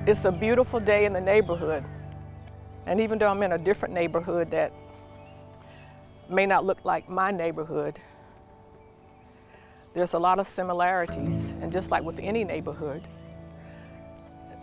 It's a beautiful day in the neighborhood. And even though I'm in a different neighborhood that may not look like my neighborhood, there's a lot of similarities. And just like with any neighborhood,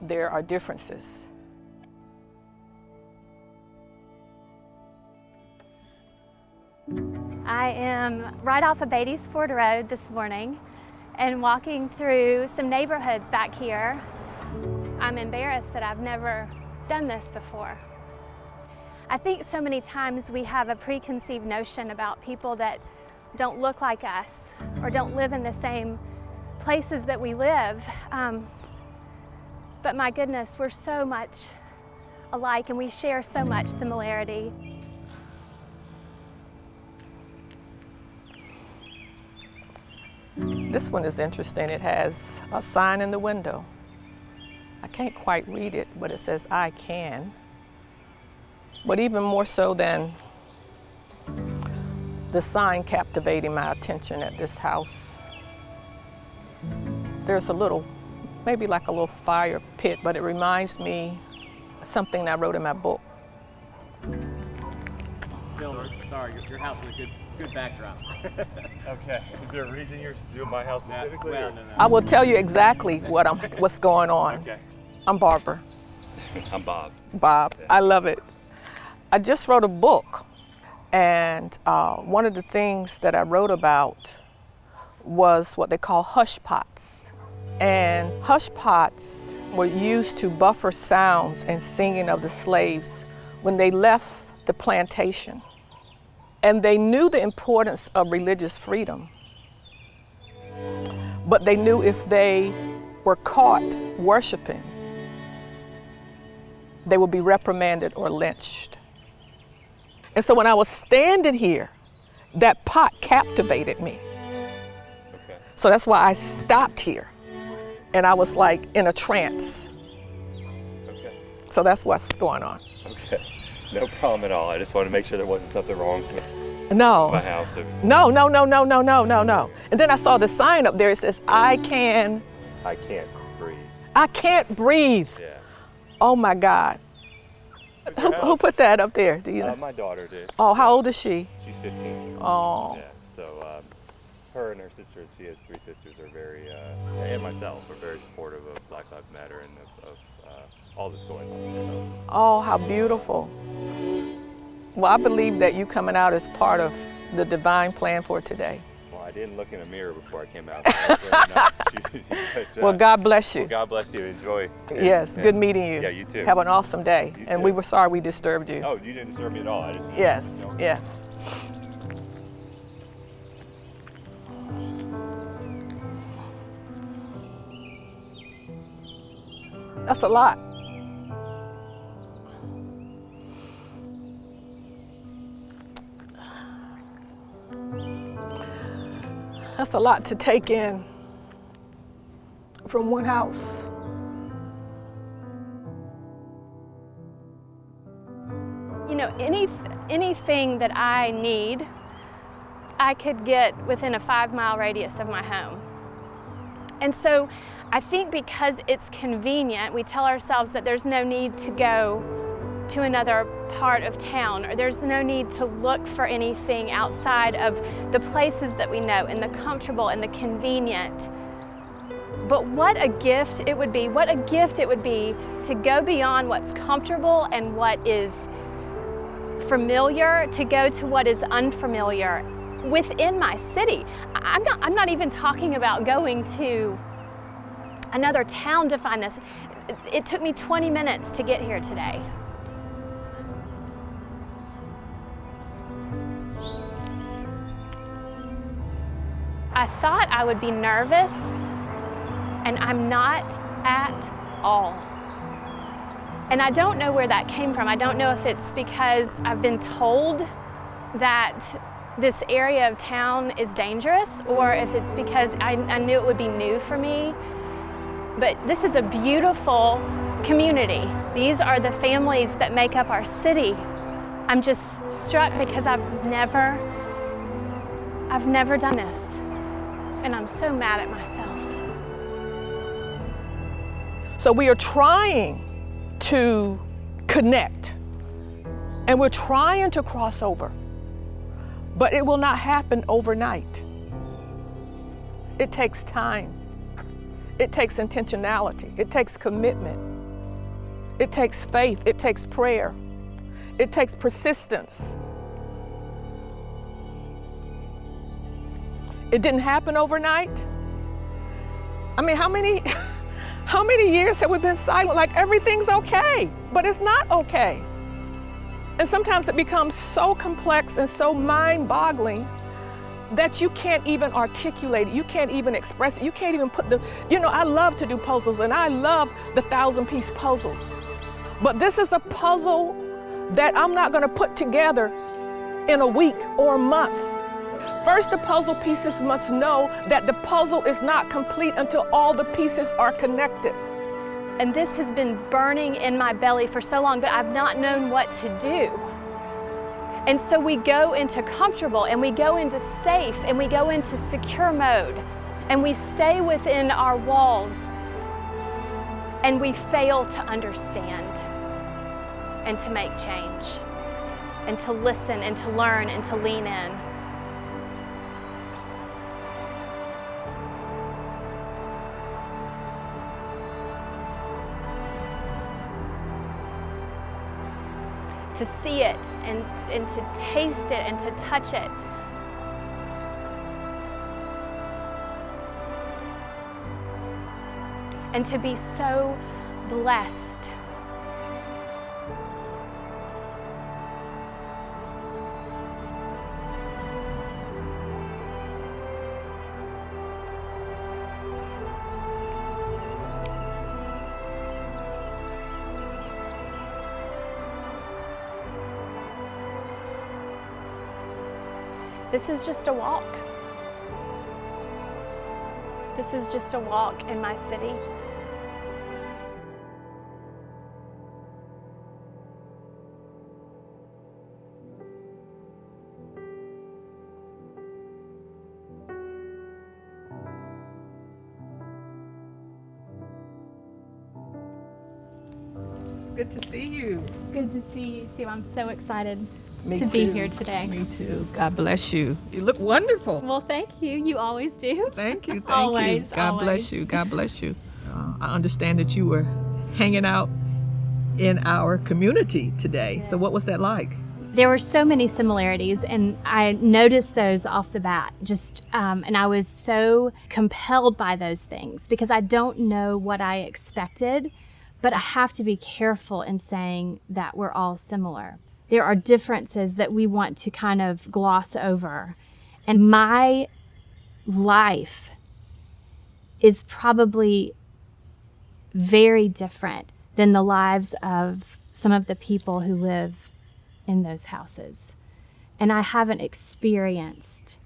there are differences. I am right off of Beatty's Ford Road this morning and walking through some neighborhoods back here. I'm embarrassed that I've never done this before. I think so many times we have a preconceived notion about people that don't look like us or don't live in the same places that we live. But my goodness, we're so much alike and we share so much similarity. This one is interesting. It has a sign in the window. I can't quite read it, but it says, "I can." But even more so than the sign captivating my attention at this house, there's a little, maybe like a little fire pit, but it reminds me of something I wrote in my book. Sorry, your house is a good backdrop. Okay. Is there a reason you're doing my house specifically? No. I will tell you exactly what's going on. Okay. I'm Barbara. I'm Bob. Bob, I love it. I just wrote a book, and one of the things that I wrote about was what they call hush pots. And hush pots were used to buffer sounds and singing of the slaves when they left the plantation. And they knew the importance of religious freedom, but they knew if they were caught worshiping, they would be reprimanded or lynched. And so when I was standing here, that pot captivated me. Okay. So that's why I stopped here, and I was like in a trance. Okay. So that's what's going on. Okay. No problem at all. I just wanted to make sure there wasn't something wrong with No. my house. No. And then I saw the sign up there. It says, "I can." I can't breathe. I can't breathe. Yeah. Oh my God. Who put that up there? Do you know? My daughter did. Oh, how old is she? She's 15. Oh. Yeah. So her and her sisters, she has 3 sisters, are very, and myself, are very supportive of Black Lives Matter and of all that's going on. So. Oh, how beautiful. Well, I believe that you coming out is part of the divine plan for today. Well, I didn't look in a mirror before I came out. But, Well, God bless you. well, God bless you. Enjoy. Yes, And- good meeting you. Yeah, you too. Have an awesome day. You And too. we were sorry we disturbed you. Oh, you didn't disturb me at all. I just. Yes, you know. yes. That's a lot. That's a lot to take in from one house. You know, anything that I need, I could get within a 5-mile radius of my home. And so I think because it's convenient, we tell ourselves that there's no need to go to another part of town, or there's no need to look for anything outside of the places that we know and the comfortable and the convenient. But what a gift it would be, to go beyond what's comfortable and what is familiar, to go to what is unfamiliar within my city. I'm not even talking about going to another town to find this. It took me 20 minutes to get here today. I thought I would be nervous, and I'm not at all. And I don't know where that came from. I don't know if it's because I've been told that this area of town is dangerous, or if it's because I knew it would be new for me. But this is a beautiful community. These are the families that make up our city. I'm just struck because I've never done this. And I'm so mad at myself. So we are trying to connect, and we're trying to cross over, but it will not happen overnight. It takes time. It takes intentionality. It takes commitment. It takes faith. It takes prayer. It takes persistence. It didn't happen overnight. I mean, how many years have we been silent? Like everything's okay, but it's not okay. And sometimes it becomes so complex and so mind-boggling that you can't even articulate it. You can't even express it. You can't even put I love to do puzzles, and I love the 1,000-piece puzzles. But this is a puzzle that I'm not gonna put together in a week or a month. First, the puzzle pieces must know that the puzzle is not complete until all the pieces are connected. And this has been burning in my belly for so long, but I've not known what to do. And so we go into comfortable, and we go into safe, and we go into secure mode, and we stay within our walls, and we fail to understand and to make change and to listen and to learn and to lean in. To see it and to taste it and to touch it. And to be so blessed. This is just a walk. This is just a walk in my city. It's good to see you. Good to see you too. I'm so excited Me to too. be here today. Me too. God bless you. You look wonderful. Well, thank you. You always do. Thank you. Thank Always, you. God always. bless you. God bless you. I understand that you were hanging out in our community today. So what was that like? There were so many similarities, and I noticed those off the bat. And I was so compelled by those things because I don't know what I expected, but I have to be careful in saying that we're all similar. There are differences that we want to kind of gloss over. And my life is probably very different than the lives of some of the people who live in those houses. And I haven't experienced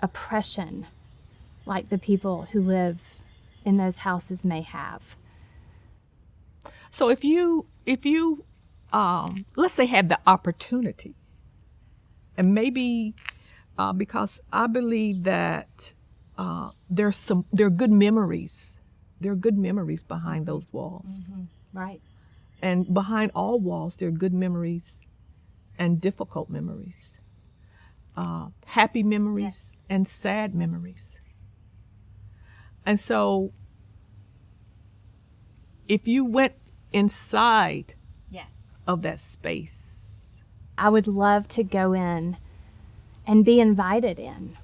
oppression like the people who live in those houses may have. So if you let's say had the opportunity, and maybe because I believe that there are good memories. There are good memories behind those walls. Mm-hmm. Right. And behind all walls, there are good memories and difficult memories, happy memories and sad memories. And so if you went inside of that space, I would love to go in and be invited in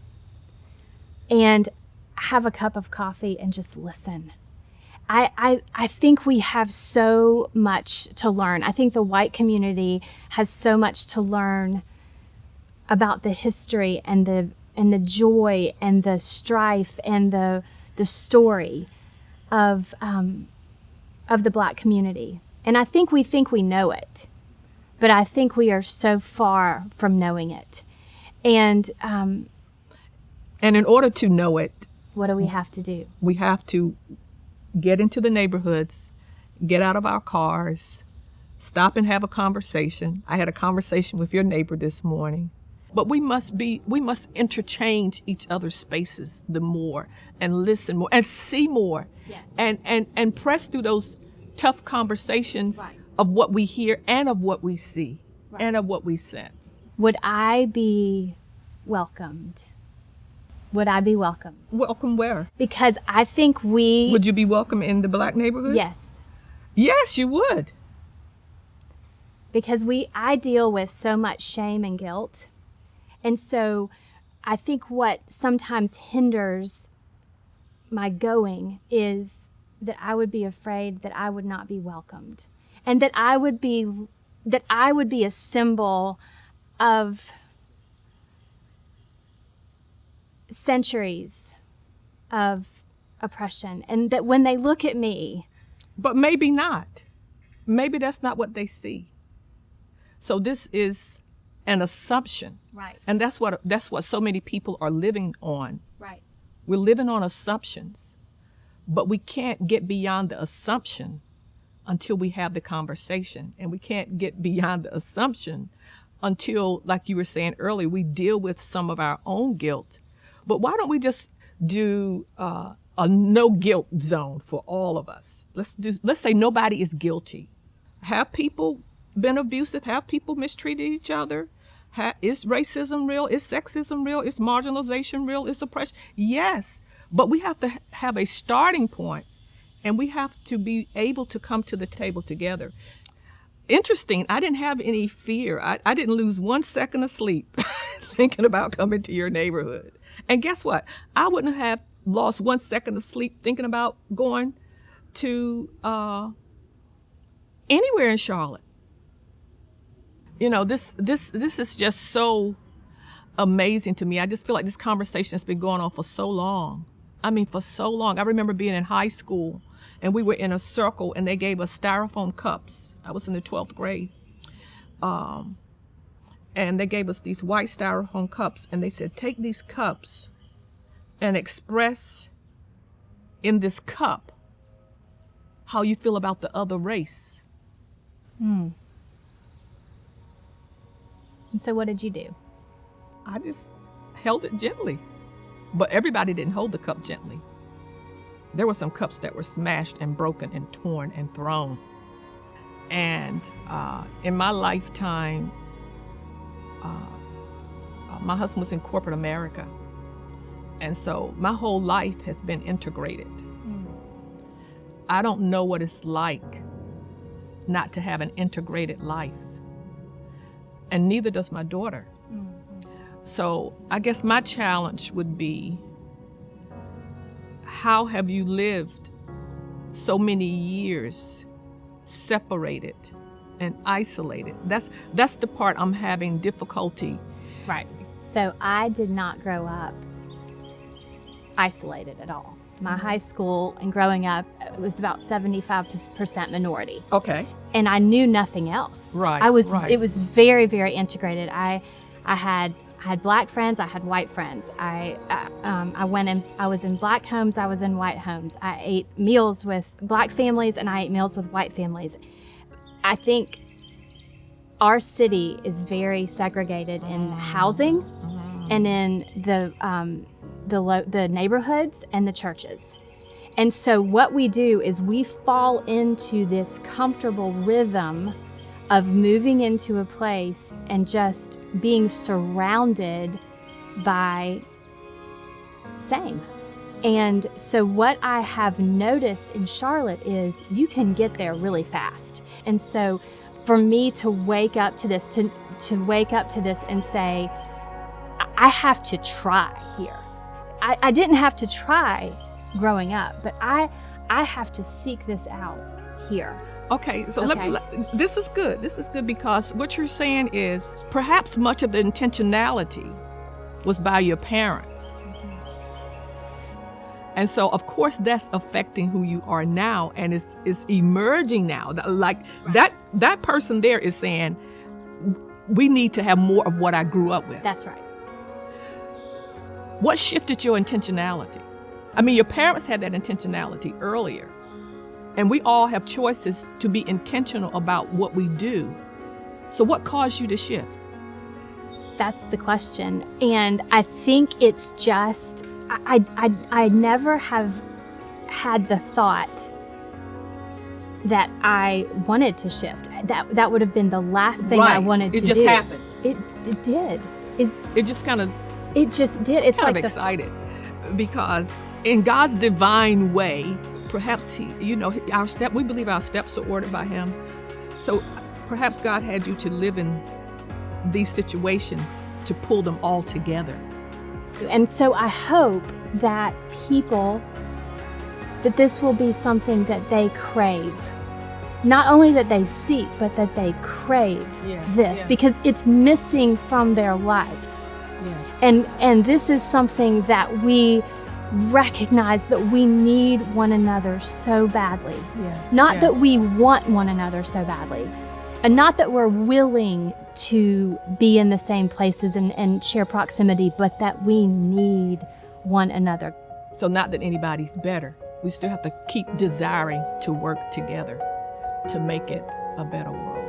and have a cup of coffee and just listen. I think we have so much to learn. I think the white community has so much to learn about the history and the joy and the strife and the story of the Black community. And I think we know it, but I think we are so far from knowing it. And in order to know it, what do we have to do? We have to get into the neighborhoods, get out of our cars, stop and have a conversation. I had a conversation with your neighbor this morning. But we must interchange each other's spaces the more, and listen more and see more. Yes. And press through those tough conversations Right. of what we hear and of what we see Right. and of what we sense. Would I be welcomed? Would I be welcomed? Welcome where? Because I think we. Would you be welcome in the Black neighborhood? Yes. Yes, you would. Because I deal with so much shame and guilt. And so I think what sometimes hinders my going is that I would be afraid that I would not be welcomed, and that I would be a symbol of centuries of oppression, and that when they look at me. But maybe not. Maybe that's not what they see. So this is an assumption. Right. And that's what so many people are living on. Right. We're living on assumptions, but we can't get beyond the assumption until we have the conversation. And we can't get beyond the assumption until, like you were saying earlier, we deal with some of our own guilt. But why don't we just do a no guilt zone for all of us? Let's say nobody is guilty. Have people been abusive? Have people mistreated each other? Is racism real? Is sexism real? Is marginalization real? Is oppression? Yes, but we have to have a starting point, and we have to be able to come to the table together. Interesting, I didn't have any fear. I didn't lose 1 second of sleep thinking about coming to your neighborhood. And guess what? I wouldn't have lost 1 second of sleep thinking about going to anywhere in Charlotte. You know, this is just so amazing to me. I just feel like this conversation has been going on for so long. I mean, for so long. I remember being in high school, and we were in a circle, and they gave us styrofoam cups. I was in the 12th grade. And they gave us these white styrofoam cups, and they said, take these cups and express in this cup how you feel about the other race. And so what did you do? I just held it gently. But everybody didn't hold the cup gently. There were some cups that were smashed and broken and torn and thrown. And in my lifetime, my husband was in corporate America. And so my whole life has been integrated. I don't know what it's like not to have an integrated life. And neither does my daughter. So I guess my challenge would be, how have you lived so many years separated and isolated? That's the part I'm having difficulty. Right. So I did not grow up isolated at all. My high school and growing up, it was about 75% minority. Okay. And I knew nothing else. Right. It was very, very integrated. I had black friends, I had white friends. I was in black homes, I was in white homes. I ate meals with black families and I ate meals with white families. I think our city is very segregated in housing and in the neighborhoods and the churches. And so what we do is we fall into this comfortable rhythm of moving into a place and just being surrounded by same. And so what I have noticed in Charlotte is you can get there really fast. And so for me to wake up to this, to wake up to this and say, I have to try here. I didn't have to try growing up, but I have to seek this out here. Okay, so this is good. This is good because what you're saying is perhaps much of the intentionality was by your parents. And so, of course, that's affecting who you are now, and it's emerging now. Like that person there is saying, we need to have more of what I grew up with. That's right. What shifted your intentionality? I mean, your parents had that intentionality earlier, and we all have choices to be intentional about what we do. So what caused you to shift? That's the question. And I think it's just, I never have had the thought that I wanted to shift. That would have been the last thing I wanted to do. It just happened. It did. It just kind of It just did. It's kind like of excited because in God's divine way, perhaps He, we believe our steps are ordered by Him. So perhaps God had you to live in these situations to pull them all together. And so I hope that that this will be something that they crave. Not only that they seek, but that they crave this, because it's missing from their life. Yes. And this is something that we recognize that we need one another so badly. Yes. Not that we want one another so badly, and not that we're willing to be in the same places and share proximity, but that we need one another. So not that anybody's better. We still have to keep desiring to work together to make it a better world.